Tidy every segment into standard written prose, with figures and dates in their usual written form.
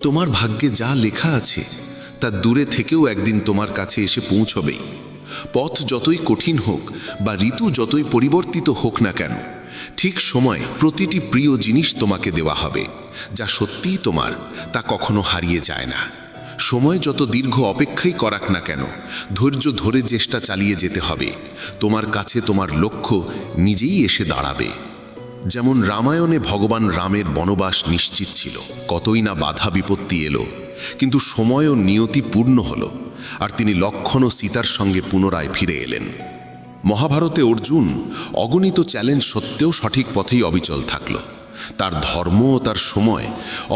তোমার ভাগ্যে যা লেখা আছে তা দূরে থেকেও একদিন তোমার কাছে এসে পৌঁছবেই। পথ যতই কঠিন হোক বা ঋতু যতই পরিবর্তিত হোক না কেন, ঠিক সময়ে প্রতিটি প্রিয় জিনিস তোমাকে দেওয়া হবে। যা সত্যিই তোমার, তা কখনো হারিয়ে যায় না। সময় যত দীর্ঘ অপেক্ষাই করাক না কেন, ধৈর্য ধরে চেষ্টা চালিয়ে যেতে হবে। তোমার কাছে তোমার লক্ষ্য নিজেই এসে দাঁড়াবে। যেমন রামায়ণে ভগবান রামের বনবাস নিশ্চিত ছিল, কতই না বাধা বিপত্তি এলো, কিন্তু সময় ও নিয়তি পূর্ণ হলো, আর তিনি লক্ষ্মণ ও সীতার সঙ্গে পুনরায় ফিরে এলেন। মহাভারতে অর্জুন অগণিত চ্যালেঞ্জ সত্ত্বেও সঠিক পথেই অবিচল থাকল। তার ধর্ম ও তার সময়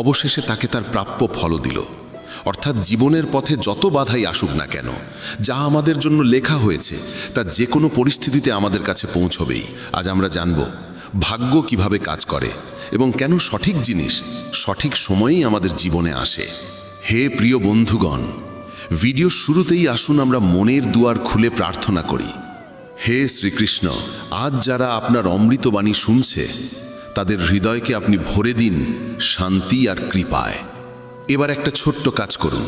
অবশেষে তাকে তার প্রাপ্য ফল দিল। অর্থাৎ জীবনের পথে যত বাধাই আসুক না কেন, যা আমাদের জন্য লেখা হয়েছে তা যে কোনো পরিস্থিতিতে আমাদের কাছে পৌঁছবেই। আজ আমরা জানব ভাগ্য কিভাবে কাজ করে এবং কেন সঠিক জিনিস সঠিক সময়েই আমাদের জীবনে আসে। হে প্রিয় বন্ধুগণ, ভিডিও শুরুতেই আসুন আমরা মনের দুয়ার খুলে প্রার্থনা করি। হে শ্রীকৃষ্ণ, আজ যারা আপনার অমৃতবাণী শুনছে তাদের হৃদয়কে আপনি ভরে দিন শান্তি আর কৃপায়। এবার একটা ছোট্ট কাজ করুন,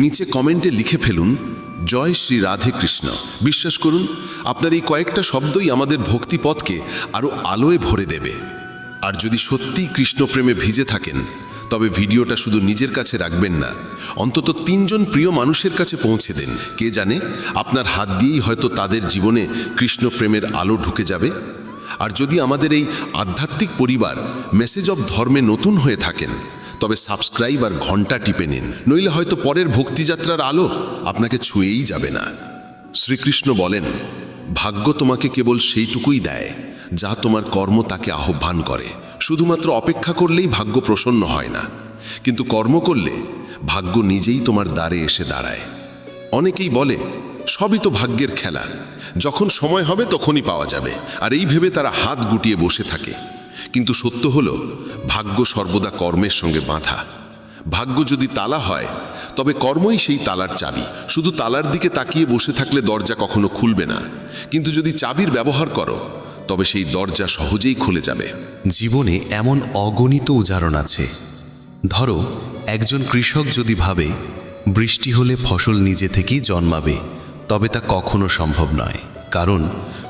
নিচে কমেন্টে লিখে ফেলুন জয় শ্রী রাধে কৃষ্ণ। বিশ্বাস করুন, আপনার এই কয়েকটা শব্দই আমাদের ভক্তিপথকে আরও আলোয় ভরে দেবে। আর যদি সত্যিই কৃষ্ণপ্রেমে ভিজে থাকেন, তবে ভিডিওটা শুধু নিজের কাছে রাখবেন না, অন্তত 3 জন প্রিয় মানুষের কাছে পৌঁছে দেন। কে জানে, আপনার হাত দিয়েই হয়তো তাদের জীবনে কৃষ্ণপ্রেমের আলো ঢুকে যাবে। আর যদি আমাদের এই আধ্যাত্মিক পরিবার মেসেজ অব ধর্মে নতুন হয়ে থাকেন, তবে সাবস্ক্রাইব আর ঘন্টা টিপে নিন, নইলে হয়তো পরের ভক্তিযাত্রার আলো আপনাকে ছুঁয়েই যাবে না। শ্রীকৃষ্ণ বলেন, ভাগ্য তোমাকে কেবল সেইটুকুই দেয় যা তোমার কর্ম তাকে আহ্বান করে। শুধুমাত্র অপেক্ষা করলেই ভাগ্য প্রসন্ন হয় না, কিন্তু কর্ম করলে ভাগ্য নিজেই তোমার দ্বারে এসে দাঁড়ায়। অনেকেই বলে সবই তো ভাগ্যের খেলা, যখন সময় হবে তখনই পাওয়া যাবে, আর এই ভেবে তারা হাত গুটিয়ে বসে থাকে। কিন্তু সত্য হলো, ভাগ্য সর্বদা কর্মের সঙ্গে বাঁধা। ভাগ্য যদি তালা হয়, তবে কর্মই সেই তালার চাবি। শুধু তালার দিকে তাকিয়ে বসে থাকলে দরজা কখনো খুলবে না, কিন্তু যদি চাবির ব্যবহার করো, তবে সেই দরজা সহজেই খুলে যাবে। জীবনে এমন অগণিত উদাহরণ আছে। ধরো, একজন কৃষক যদি ভাবে বৃষ্টি হলে ফসল নিজে থেকেই জন্মাবে, তবে তা কখনো সম্ভব নয়। কারণ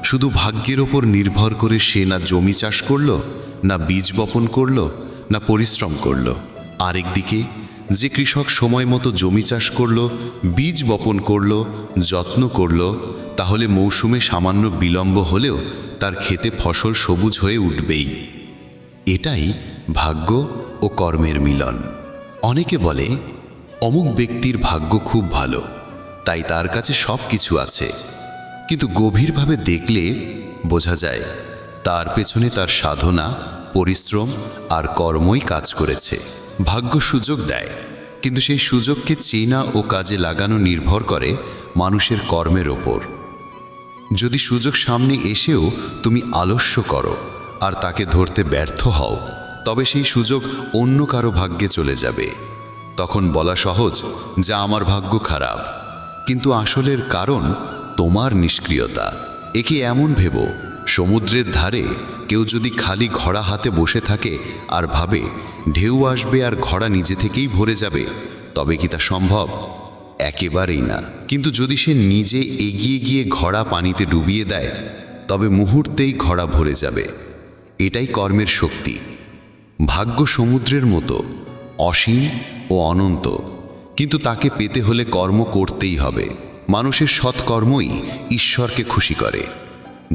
শুধু ভাগ্যের ওপর নির্ভর করে সে না জমি চাষ করলো, না বীজ বপন করলো, না পরিশ্রম করলো। আরেকদিকে যে কৃষক সময় মতো জমি চাষ করলো, বীজ বপন করলো, যত্ন করলো, তাহলে মৌসুমে সামান্য বিলম্ব হলেও তার ক্ষেতে ফসল সবুজ হয়ে উঠবেই। এটাই ভাগ্য ও কর্মের মিলন। অনেকে বলে অমুক ব্যক্তির ভাগ্য খুব ভালো, তাই তার কাছে সব কিছু আছে, কিন্তু গভীরভাবে দেখলে বোঝা যায় তার পেছনে তার সাধনা, পরিশ্রম আর কর্মই কাজ করেছে। ভাগ্য সুযোগ দেয়, কিন্তু সেই সুযোগকে চেনা ও কাজে লাগানো নির্ভর করে মানুষের কর্মের ওপর। যদি সুযোগ সামনে এসেও তুমি আলস্য করো আর তাকে ধরতে ব্যর্থ হও, তবে সেই সুযোগ অন্য কারো ভাগ্যে চলে যাবে। তখন বলা সহজ যে আমার ভাগ্য খারাপ, কিন্তু আসলের কারণ তোমার নিষ্ক্রিয়তা। একে এমন ভেবো, সমুদ্রের ধারে কেউ যদি খালি ঘোড়া হাতে বসে থাকে আর ভাবে ঢেউ আসবে আর ঘোড়া নিজে থেকেই ভরে যাবে, তবে কি তা সম্ভব? একেবারেই না। কিন্তু যদি সে নিজে এগিয়ে গিয়ে ঘোড়া পানিতে ডুবিয়ে দেয়, তবে মুহূর্তেই ঘোড়া ভরে যাবে। এটাই কর্মের শক্তি। ভাগ্য সমুদ্রের মতো অসীম ও অনন্ত, কিন্তু তাকে পেতে হলে কর্ম করতেই হবে। মানুষের সৎকর্মই ঈশ্বরকে খুশি করে।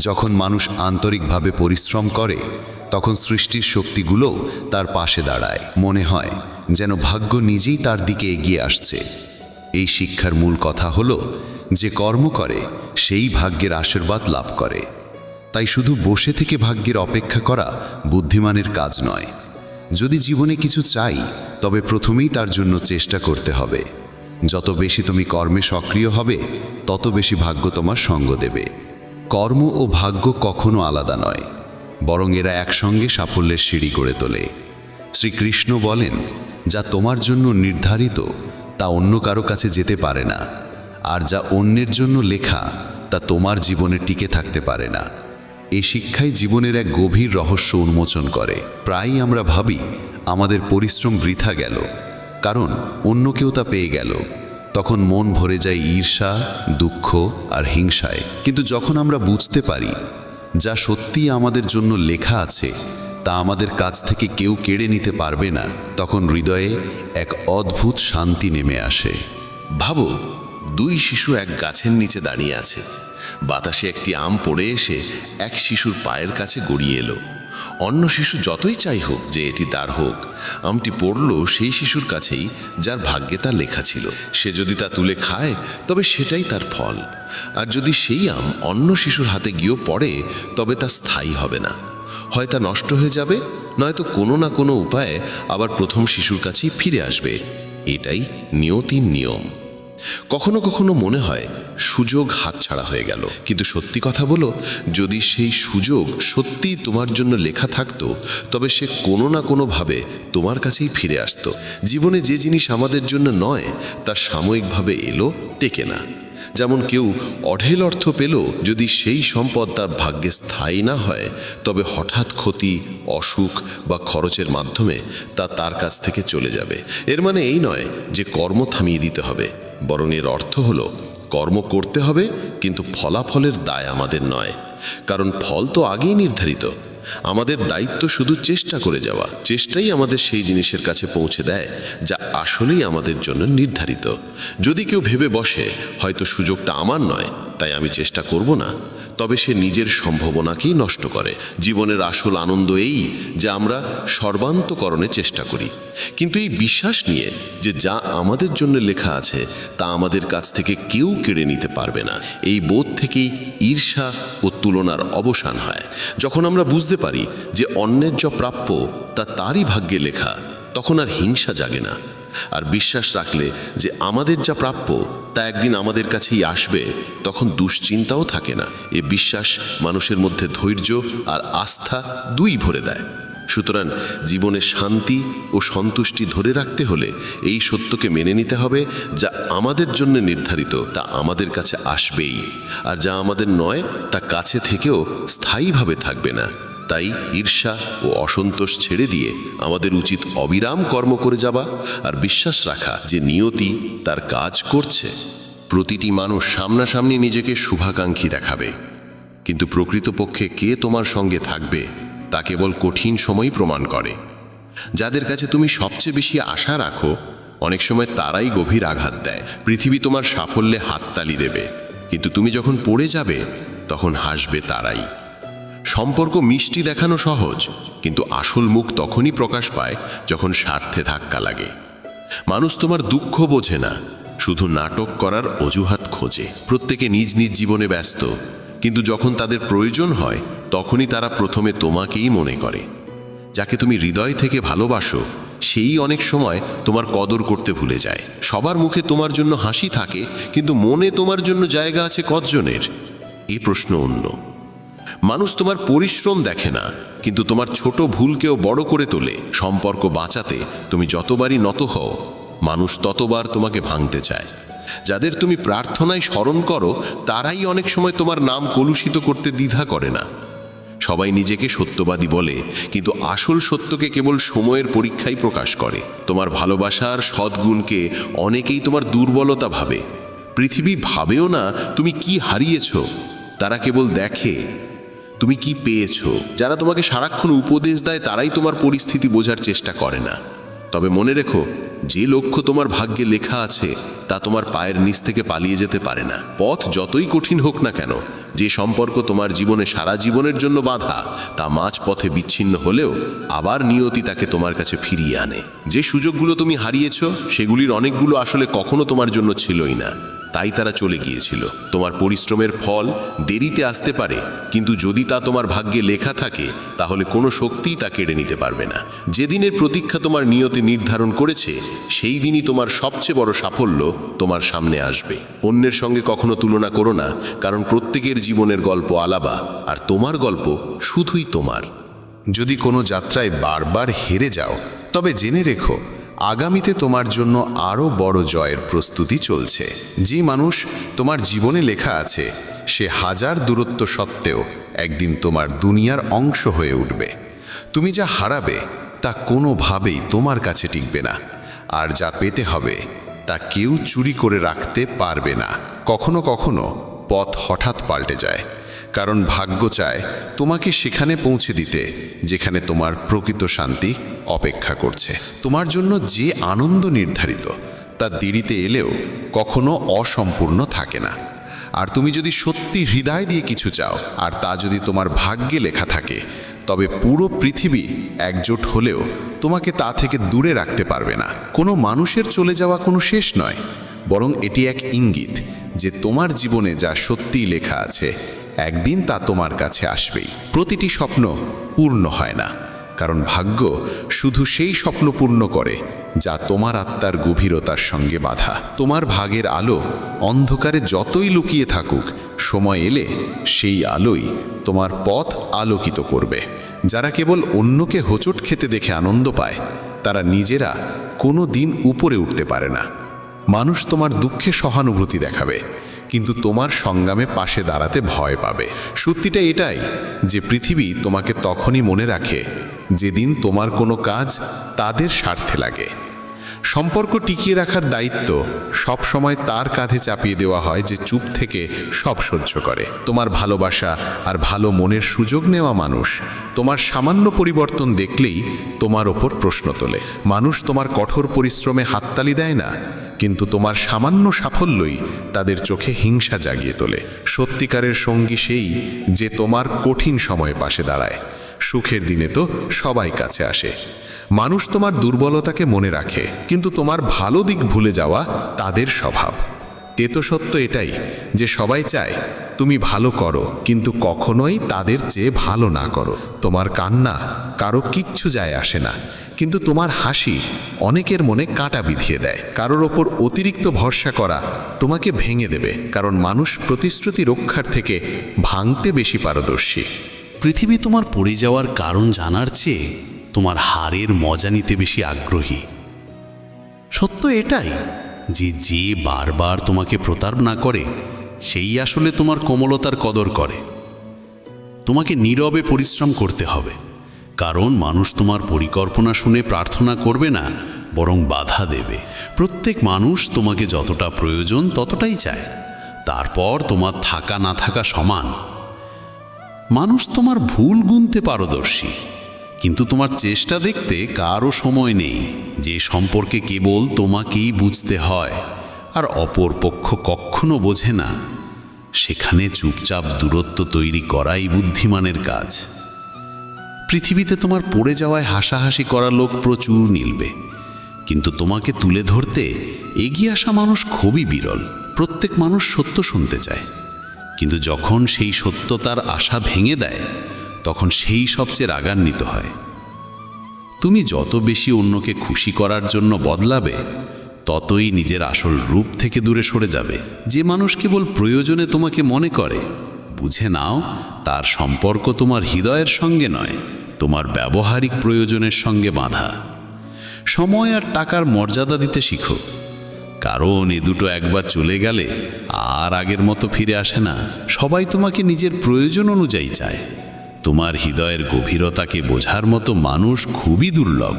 যখন মানুষ আন্তরিকভাবে পরিশ্রম করে, তখন সৃষ্টির শক্তিগুলোও তার পাশে দাঁড়ায়। মনে হয় যেন ভাগ্য নিজেই তার দিকে এগিয়ে আসছে। এই শিক্ষার মূল কথা হলো, যে কর্ম করে সেই ভাগ্যের আশীর্বাদ লাভ করে। তাই শুধু বসে থেকে ভাগ্যের অপেক্ষা করা বুদ্ধিমানের কাজ নয়। যদি জীবনে কিছু চাই, তবে প্রথমেই তার জন্য চেষ্টা করতে হবে। যত বেশি তুমি কর্মে সক্রিয় হবে, তত বেশি ভাগ্য তোমার সঙ্গ দেবে। কর্ম ও ভাগ্য কখনো আলাদা নয়, বরং এরা একসঙ্গে সাফল্যের সিঁড়ি গড়ে তোলে। শ্রীকৃষ্ণ বলেন, যা তোমার জন্য নির্ধারিত তা অন্য কারো কাছে যেতে পারে না, আর যা অন্যের জন্য লেখা তা তোমার জীবনে টিকে থাকতে পারে না। এই শিক্ষাই জীবনের এক গভীর রহস্য উন্মোচন করে। প্রায়ই আমরা ভাবি আমাদের পরিশ্রম বৃথা গেল, কারণ অন্য কেউ তা পেয়ে গেল। তখন মন ভরে যায় ঈর্ষা, দুঃখ আর হিংসায়। কিন্তু যখন আমরা বুঝতে পারি যা সত্যিই আমাদের জন্য লেখা আছে তা আমাদের কাছ থেকে কেউ কেড়ে নিতে পারবে না, তখন হৃদয়ে এক অদ্ভুত শান্তি নেমে আসে। ভাবো, দুই শিশু এক গাছের নিচে দাঁড়িয়ে আছে। বাতাসে একটি আম পড়ে এসে এক শিশুর পায়ের কাছে গড়িয়ে এলো। অন্য শিশু যতই চাই হোক যে এটি তার হোক, আমটি পড়ল সেই শিশুর কাছেই যার ভাগ্যে তা লেখা ছিল। সে যদি তা তুলে খায় তবে সেটাই তার ফল, আর যদি সেই আম অন্য শিশুর হাতে গিয়েও পড়ে তবে তা স্থায়ী হবে না। হয় তা নষ্ট হয়ে যাবে, নয়তো কোনো না কোনো উপায়ে আবার প্রথম শিশুর কাছেই ফিরে আসবে। এটাই নিয়তির নিয়ম। কখনো কখনো মনে হয় সুযোগ হাতছাড়া হয়ে গেল, কিন্তু সত্যি কথা বলো, যদি সেই সুযোগ সত্যিই তোমার জন্য লেখা থাকতো তবে সে কোনো না কোনোভাবে তোমার কাছেই ফিরে আসতো। জীবনে যে জিনিস আমাদের জন্য নয় তা সাময়িকভাবে এলো, টেকে না। যেমন কেউ অঢেল অর্থ পেল, যদি সেই সম্পদ তার ভাগ্যে স্থায়ী না হয় তবে হঠাৎ ক্ষতি, অসুখ বা খরচের মাধ্যমে তা তার কাছ থেকে চলে যাবে। এর মানে এই নয় যে কর্ম থামিয়ে দিতে হবে, বরং এর অর্থ হলো কর্ম করতে হবে, কিন্তু ফলাফলের দায় আমাদের নয়, কারণ ফল তো আগেই নির্ধারিত। আমাদের দায়িত্ব শুধু চেষ্টা করে যাওয়া। চেষ্টাই আমাদের সেই জিনিসের কাছে পৌঁছে দেয় যা আসলেই আমাদের জন্য নির্ধারিত। যদি কেউ ভেবে বসে হয়তো সুযোগটা আমার নয় তাই আমি চেষ্টা করব না, তবে সে নিজের সম্ভাবনাকেই নষ্ট করে। জীবনের আসল আনন্দ এই যে আমরা সর্বান্তকরণে চেষ্টা করি, কিন্তু এই বিশ্বাস নিয়ে যে যা আমাদের জন্য লেখা আছে তা আমাদের কাছ থেকে কেউ কেড়ে নিতে পারবে না। এই বোধ থেকেই ঈর্ষা ও তুলনার অবসান হয়। যখন আমরা বুঝতে পারি যে অন্যের যা প্রাপ্য তা তারই ভাগ্যে লেখা, তখন আর হিংসা জাগে না। আর বিশ্বাস রাখলে যে আমাদের যা প্রাপ্য তা একদিন আমাদের কাছেই আসবে, তখন দুশ্চিন্তাও থাকে না। এ বিশ্বাস মানুষের মধ্যে ধৈর্য আর আস্থা দুই ভরে দেয়। সুতরাং জীবনে শান্তি ও সন্তুষ্টি ধরে রাখতে হলে এই সত্যকে মেনে নিতে হবে, যা আমাদের জন্য নির্ধারিত তা আমাদের কাছে আসবেই, আর যা আমাদের নয় তা কাছে থেকেও স্থায়ীভাবে থাকবে না। তাই ঈর্ষা ও অসন্তোষ ছেড়ে দিয়ে আমাদের উচিত অবিরাম কর্ম করে যাওয়া আর বিশ্বাস রাখা যে নিয়তি তার কাজ করছে। প্রতিটি মানুষ সামনাসামনি নিজেকে শুভাকাঙ্ক্ষী দেখাবে, কিন্তু প্রকৃতপক্ষে কে তোমার সঙ্গে থাকবে তা কেবল কঠিন সময়ই প্রমাণ করে। যাদের কাছে তুমি সবচেয়ে বেশি আশা রাখো অনেক সময় তারাই গভীর আঘাত দেয়। পৃথিবী তোমার সাফল্যে হাততালি দেবে, কিন্তু তুমি যখন পড়ে যাবে তখন হাসবে তারাই। সম্পর্ক মিষ্টি দেখানো সহজ, কিন্তু আসল মুখ তখনই প্রকাশ পায় যখন স্বার্থে ধাক্কা লাগে। মানুষ তোমার দুঃখ বোঝে না, শুধু নাটক করার অজুহাত খোঁজে। প্রত্যেকে নিজ নিজ জীবনে ব্যস্ত, কিন্তু যখন তাদের প্রয়োজন হয় তখনই তারা প্রথমে তোমাকেই মনে করে। যাকে তুমি হৃদয় থেকে ভালোবাসো সেই অনেক সময় তোমার কদর করতে ভুলে যায়। সবার মুখে তোমার জন্য হাসি থাকে, কিন্তু মনে তোমার জন্য জায়গা আছে কতজনের? এই প্রশ্ন অন্য। মানুষ তোমার পরিশ্রম দেখে না, কিন্তু তোমার ছোট ভুলকেও বড় করে তোলে। সম্পর্ক বাঁচাতে তুমি যতবারই নত হও, মানুষ ততবার তোমাকে ভাঙতে চায়। যাদের তুমি প্রার্থনায় স্মরণ করো তারাই অনেক সময় তোমার নাম কলুষিত করতে দ্বিধা করে না। সবাই নিজেকে সত্যবাদী বলে, কিন্তু আসল সত্যকে কেবল সময়ের পরীক্ষাই প্রকাশ করে। তোমার ভালোবাসার সদ্গুণকে অনেকেই তোমার দুর্বলতা ভাবে। পৃথিবী ভাবেও না তুমি কি হারিয়েছ, তারা কেবল দেখে তুমি কি পেয়েছ। যারা তোমাকে সারাক্ষণ উপদেশ দেয় তারাই তোমার পরিস্থিতি বোঝার চেষ্টা করে না। তবে মনে রেখো, যে লক্ষ্য তোমার ভাগ্যে লেখা আছে তা তোমার পায়ের নিচ থেকে পালিয়ে যেতে পারে না। পথ যতই কঠিন হোক না কেন, যে সম্পর্ক তোমার জীবনে সারা জীবনের জন্য বাঁধা তা মাঝ পথে বিচ্ছিন্ন হলেও আবার নিয়তি তাকে তোমার কাছে ফিরিয়ে আনে। যে সুযোগগুলো তুমি হারিয়েছ সেগুলির অনেকগুলো আসলে কখনো তোমার জন্য ছিলই না, তাই তারা চলে গিয়েছিল। তোমার পরিশ্রমের ফল দেরিতে আসতে পারে, কিন্তু যদি তা তোমার ভাগ্যে লেখা থাকে তাহলে কোনো শক্তিই তা কেড়ে নিতে পারবে না। যেদিনের প্রতীক্ষা তোমার নিয়তি নির্ধারণ করেছে সেই দিনই তোমার সবচেয়ে বড় সাফল্য তোমার সামনে আসবে। অন্যের সঙ্গে কখনো তুলনা করো না, কারণ প্রত্যেকের জীবনের গল্প আলাদা, আর তোমার গল্প শুধুই তোমার। যদি কোনো যাত্রায় বারবার হেরে যাও, তবে জেনে রেখো আগামীতে তোমার জন্য আরও বড় জয়ের প্রস্তুতি চলছে। যে মানুষ তোমার জীবনে লেখা আছে সে হাজার দূরত্ব সত্ত্বেও একদিন তোমার দুনিয়ার অংশ হয়ে উঠবে। তুমি যা হারাবে তা কোনোভাবেই তোমার কাছে টিকবে না, আর যা পেতে হবে তা কেউ চুরি করে রাখতে পারবে না। কখনো কখনো পথ হঠাৎ পাল্টে যায়, কারণ ভাগ্য চায় তোমাকে সেখানে পৌঁছে দিতে যেখানে তোমার প্রকৃত শান্তি অপেক্ষা করছে। তোমার জন্য যে আনন্দ নির্ধারিত তা দেরিতে এলেও কখনো অসম্পূর্ণ থাকে না। আর তুমি যদি সত্যি হৃদয় দিয়ে কিছু চাও, আর তা যদি তোমার ভাগ্যে লেখা থাকে, তবে পুরো পৃথিবী একজোট হলেও তোমাকে তা থেকে দূরে রাখতে পারবে না। কোনো মানুষের চলে যাওয়া কোনো শেষ নয়, বরং এটি এক ইঙ্গিত যে তোমার জীবনে যা সত্যিই লেখা আছে একদিন তা তোমার কাছে আসবেই। প্রতিটি স্বপ্ন পূর্ণ হয় না, কারণ ভাগ্য শুধু সেই স্বপ্ন পূর্ণ করে যা তোমার আত্মার গভীরতার সঙ্গে বাঁধা। তোমার ভাগের আলো অন্ধকারে যতই লুকিয়ে থাকুক, সময় এলে সেই আলোই তোমার পথ আলোকিত করবে। যারা কেবল অন্যকে হোঁচট খেতে দেখে আনন্দ পায়, তারা নিজেরা কোনো দিন উপরে উঠতে পারে না। মানুষ তোমার দুঃখে সহানুভূতি দেখাবে, কিন্তু তোমার সংগ্রামে পাশে দাঁড়াতে ভয় পাবে। সত্যিটা এটাই যে পৃথিবী তোমাকে তখনই মনে রাখে যেদিন তোমার কোনো কাজ তাদের স্বার্থে লাগে। সম্পর্ক টিকিয়ে রাখার দায়িত্ব সব সময় তার কাঁধে চাপিয়ে দেওয়া হয় যে চুপ থেকে সব সহ্য করে। তোমার ভালোবাসা আর ভালো মনের সুযোগ নেওয়া মানুষ তোমার সামান্য পরিবর্তন দেখলেই তোমার ওপর প্রশ্ন তোলে। মানুষ তোমার কঠোর পরিশ্রমে হাততালি দেয় না, কিন্তু তোমার সামান্য সাফল্যই তাদের চোখে হিংসা জাগিয়ে তোলে। সত্যিকারের সঙ্গী সেই যে তোমার কঠিন সময়ে পাশে দাঁড়ায়। সুখের দিনে তো সবাই কাছে আসে। মানুষ তোমার দুর্বলতাকে মনে রাখে, কিন্তু তোমার ভালো দিক ভুলে যাওয়া তাদের স্বভাব। তেতো সত্য এটাই যে সবাই চায় তুমি ভালো করো, কিন্তু কখনোই তাদের চেয়ে ভালো না করো। তোমার কান্না কারো কিচ্ছু যায় আসে না, কিন্তু তোমার হাসি অনেকের মনে কাঁটা বিঁধিয়ে দেয়। কারোর ওপর অতিরিক্ত ভরসা করা তোমাকে ভেঙে দেবে, কারণ মানুষ প্রতিশ্রুতি রক্ষার থেকে ভাঙতে বেশি পারদর্শী। পৃথিবী তোমার পড়ে যাওয়ার কারণ জানার চেয়ে তোমার হারের মজা নিতে বেশি আগ্রহী। সত্য এটাই যে যে বারবার তোমাকে প্রতারণা করে সেই আসলে তোমার কোমলতার কদর করে। তোমাকে নীরবে পরিশ্রম করতে হবে, কারণ মানুষ তোমার পরিকল্পনা শুনে প্রার্থনা করবে না, বরং বাধা দেবে। প্রত্যেক মানুষ তোমাকে যতটা প্রয়োজন ততটাই চায়, তারপর তোমার থাকা না থাকা সমান। মানুষ তোমার ভুল গুনতে পারদর্শী, কিন্তু তোমার চেষ্টা দেখতে কারও সময় নেই। যে সম্পর্কে কেবল তোমাকেই বুঝতে হয় আর অপর পক্ষ কখনো বোঝে না, সেখানে চুপচাপ দূরত্ব তৈরি করাই বুদ্ধিমানের কাজ। পৃথিবীতে তোমার পড়ে যাওয়ায় হাসাহাসি করা লোক প্রচুর মিলবে, কিন্তু তোমাকে তুলে ধরতে এগিয়ে আসা মানুষ খুবই বিরল। প্রত্যেক মানুষ সত্য শুনতে চায়, কিন্তু যখন সেই সত্য তার আশা ভেঙে দেয়, তখন সেই সবচেয়ে রাগান্বিত হয়। তুমি যত বেশি অন্যকে খুশি করার জন্য বদলাবে, ততই নিজের আসল রূপ থেকে দূরে সরে যাবে। যে মানুষ কেবল প্রয়োজনে তোমাকে মনে করে, বুঝে নাও তার সম্পর্ক তোমার হৃদয়ের সঙ্গে নয়, তোমার ব্যবহারিক প্রয়োজনের সঙ্গে বাঁধা। সময় আর টাকার মর্যাদা দিতে শিখো, কারণ এ দুটো একবার চলে গেলে আর আগের মতো ফিরে আসে না। সবাই তোমাকে নিজের প্রয়োজন অনুযায়ী চায়। তোমার হৃদয়ের গভীরতাকে বোঝার মতো মানুষ খুবই দুর্লভ।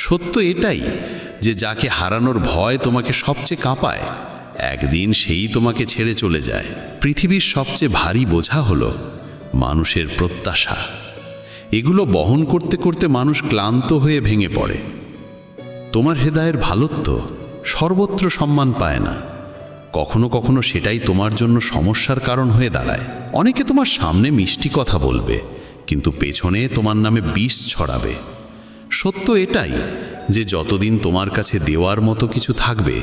সত্য এটাই যে যাকে হারানোর ভয় তোমাকে সবচেয়ে কাঁপায়, একদিন সেই তোমাকে ছেড়ে চলে যায়। পৃথিবীর সবচেয়ে ভারী বোঝা হলো মানুষের প্রত্যাশা। এগুলো বহন করতে করতে মানুষ ক্লান্ত হয়ে ভেঙে পড়ে। তোমার হৃদয়ের ভালোত্ব সর্বত্র সম্মান পায় না। কখনো কখনো সেটাই তোমার জন্য সমস্যার কারণ হয়ে দাঁড়ায়। অনেকে তোমার সামনে মিষ্টি কথা বলবে, কিন্তু পেছনে তোমার নামে বিষ ছড়াবে। সত্য এটাই যে যতদিন তোমার কাছে দেওয়ার মতো কিছু থাকবে,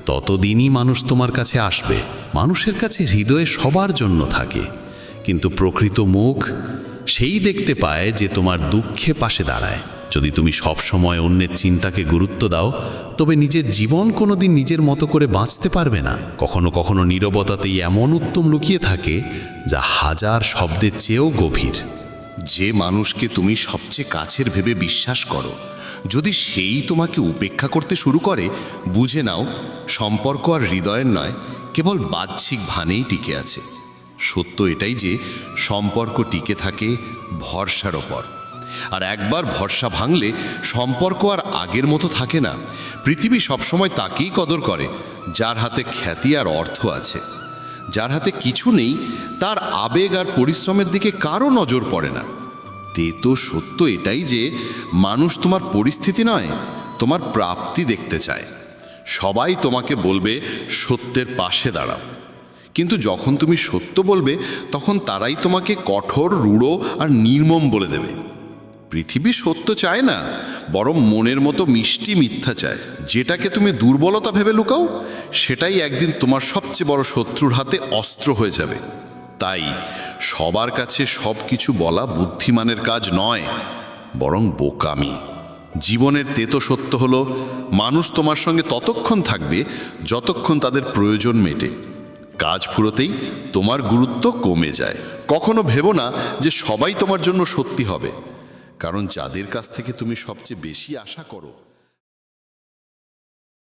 ততদিনই মানুষ তোমার কাছে আসবে। মানুষের কাছে হৃদয়ে সবার জন্য থাকে, কিন্তু প্রকৃত মুখ সেই দেখতে পায় যে তোমার দুঃখে পাশে দাঁড়ায়। যদি তুমি সব সময় অন্যের চিন্তাকে গুরুত্ব দাও, তবে নিজের জীবন কোনোদিন নিজের মতো করে বাঁচতে পারবে না। কখনো কখনো নীরবতাতেই এমন উত্তম লুকিয়ে থাকে যা হাজার শব্দের চেয়েও গভীর। যে মানুষকে তুমি সবচেয়ে কাছের ভেবে বিশ্বাস করো, যদি সেই তোমাকে উপেক্ষা করতে শুরু করে, বুঝে নাও সম্পর্ক আর হৃদয়ের নয়, কেবল বাহ্যিক ভানেই টিকে আছে। সত্য এটাই যে সম্পর্ক টিকে থাকে ভরসার ওপর, আর একবার ভরসা ভাঙলে সম্পর্ক আর আগের মতো থাকে না। পৃথিবী সবসময় তাকেই কদর করে যার হাতে খ্যাতি আর অর্থ আছে। যার হাতে কিছু নেই তার আবেগ আর পরিশ্রমের দিকে কারো নজর পড়ে না। তো সত্য এটাই যে মানুষ তোমার পরিস্থিতি নয়, তোমার প্রাপ্তি দেখতে চায়। সবাই তোমাকে বলবে সত্যের পাশে দাঁড়াও, কিন্তু যখন তুমি সত্য বলবে তখন তারাই তোমাকে কঠোর, রূঢ় আর নির্মম বলে দেবে। পৃথিবী সত্য চায় না, বরং মনের মতো মিষ্টি মিথ্যা চায়। যেটাকে তুমি দুর্বলতা ভেবে লুকাও, সেটাই একদিন তোমার সবচেয়ে বড় শত্রুর হাতে অস্ত্র হয়ে যাবে। তাই সবার কাছে সব কিছু বলা বুদ্ধিমানের কাজ নয়, বরং বোকামি। জীবনের তেতো সত্য হলো মানুষ তোমার সঙ্গে ততক্ষণ থাকবে যতক্ষণ তাদের প্রয়োজন মেটে। কাজ ফুরোতেই তোমার গুরুত্ব কমে যায়। কখনো ভেবো না যে সবাই তোমার জন্য সত্যি হবে, কারণ যাদের কাছ থেকে তুমি সবচেয়ে বেশি আশা করো